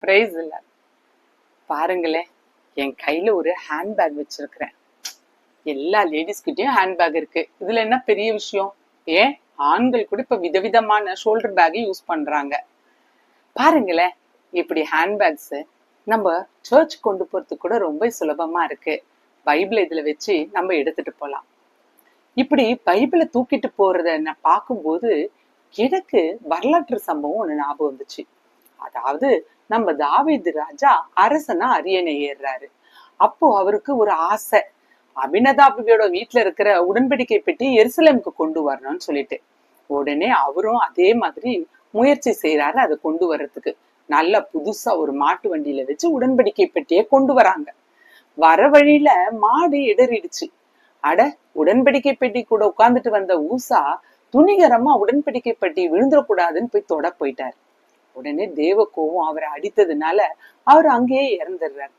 Price இல்ல. பாருங்களேன், என் கையில ஒரு ஹேண்ட்பேக் வச்சிருக்கிறேன். எல்லா லேடிஸ்கிட்டயும் ஹேண்ட்பேக் இருக்கு. இதுல என்ன பெரிய விஷயம்? ஏன் ஆண்கள் கூட இப்ப விதவிதமான ஷோல்டர் பேக் யூஸ் பண்றாங்க. பாருங்களேன், இப்படி ஹேண்ட்பேக்ஸ் நம்ம சர்ச் கொண்டு போறதுக்கு கூட ரொம்ப சுலபமா இருக்கு. பைபிளை இதுல வச்சு நம்ம எடுத்துட்டு போலாம். இப்படி பைபிளை தூக்கிட்டு போறத நான் பார்க்கும்போது எனக்கு வரலாற்று சம்பவம் ஒண்ணு ஞாபகம் வந்துச்சு. அதாவது நம்ம தாவீது ராஜா அரசனா அரியணை ஏறுறாரு. அப்போ அவருக்கு ஒரு ஆசை, அபினதாபியோட வீட்டுல இருக்கிற உடன்படிக்கை பெட்டி எருசலேமுக்கு கொண்டு வரணும்னு சொல்லிட்டு உடனே அவரும் அதே மாதிரி முயற்சி செய்யறாரு அதை கொண்டு வர்றதுக்கு. நல்ல புதுசா ஒரு மாட்டு வண்டியில வச்சு உடன்படிக்கை பெட்டியை கொண்டு வராங்க. வர வழியில மாடு இடறிடுச்சு. அட, உடன்படிக்கை பெட்டி கூட உட்கார்ந்துட்டு வந்த ஊசா துணிகரமா உடன்படிக்கை பெட்டி விழுந்துடக்கூடாதுன்னு போய் தொட போயிட்டாரு. உடனே தேவ கோவம் அவரை அடித்ததுனால அவர் அங்கேயே இறந்துடுறார்.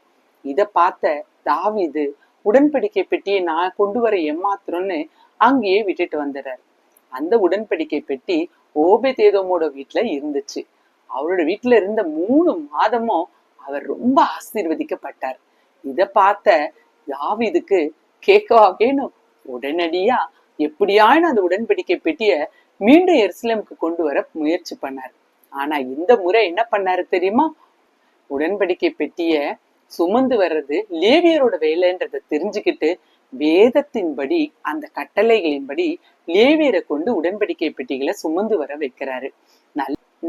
இத பார்த்த தாவீது உடன்படிக்கை பெட்டியை நான் கொண்டு வர ஏமாத்துறோன்னு அங்கேயே விட்டுட்டு வந்துடுறாரு. அந்த உடன்படிக்கை பெட்டி ஓபேதேதோமோட வீட்டுல இருந்துச்சு. அவரோட வீட்டுல இருந்த 3 மாதமும் அவர் ரொம்ப ஆசீர்வதிக்கப்பட்டார். இத பார்த்த தாவீதுக்கு கேட்கவா வேணும், உடனடியா எப்படியானு அந்த உடன்படிக்கை பெட்டிய மீண்டும் எருசலேமுக்கு கொண்டு வர முயற்சி பண்ணார். ஆனா இந்த முறை என்ன பண்ணாரு தெரியுமா? உடன்படிக்கை பெட்டிய சுமந்து வர்றது லேவியரோட வேலைன்றத தெரிஞ்சுக்கிட்டு வேதத்தின்படி அந்த கட்டளைகளின்படி லேவியரை கொண்டு உடன்படிக்கை பெட்டிகளை சுமந்து வர வைக்கிறாரு.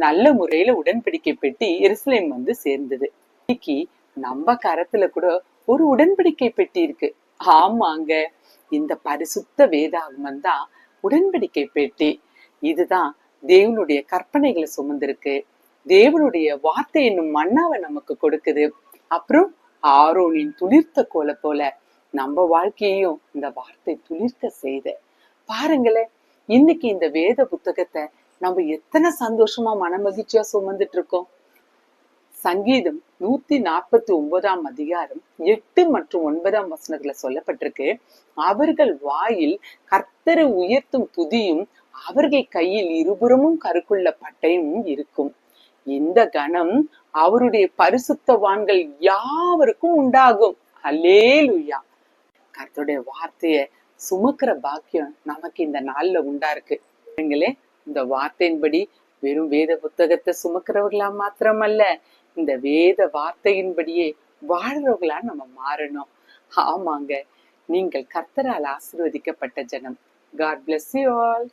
நல்ல முறையில உடன்படிக்கை பெட்டி எருசலேம் வந்து சேர்ந்தது. இன்னைக்கு நம்ம கரத்துல கூட ஒரு உடன்படிக்கை பெட்டி இருக்கு. ஆமாங்க, இந்த பரிசுத்த வேதாகமம் தான் உடன்படிக்கை பெட்டி. இதுதான் தேவனுடைய கற்பனைகளை சுமந்திருக்கு. தேவனுடைய வார்த்தை என்னும் மன்னாவை நமக்கு கொடுக்குது. அப்புறம் ஆரோனின் துளிர்த்த கோல போல நம்ம வாழ்க்கையையும் இந்த வார்த்தை துளிர்க்க செய்த. பாருங்களேன், இன்னைக்கு இந்த வேத புத்தகத்தை நம்ம எத்தனை சந்தோஷமா மனமகிழ்ச்சியா சுமந்துட்டு இருக்கோம். சங்கீதம் 149 அதிகாரம் 8 மற்றும் 9 சொல்லப்பட்டிருக்கு, அவர்கள் வாயில் கர்த்தரை உயர்த்தும் துதியும் அவர்கள் கையில் இருபுறமும் கருக்குள்ள பட்டயமும் இருக்கும். இந்த கணம் அவருடைய பரிசுத்தவான்கள் யாவருக்கும் உண்டாகும். அல்லேலூயா. கர்த்தருடைய வார்த்தைய சுமக்கிற பாக்கியம் நமக்கு இந்த நாள்ல உண்டா இருக்கு. இந்த வார்த்தையின்படி வெறும் வேத புத்தகத்தை சுமக்கிறவர்களா மாத்திரமல்ல, இந்த வேத வார்த்தையின்படியே வாழ்றவர்களா நம்ம மாறணும். ஆமாங்க, நீங்கள் கர்த்தரால் ஆசீர்வதிக்கப்பட்ட ஜனம். God bless you all.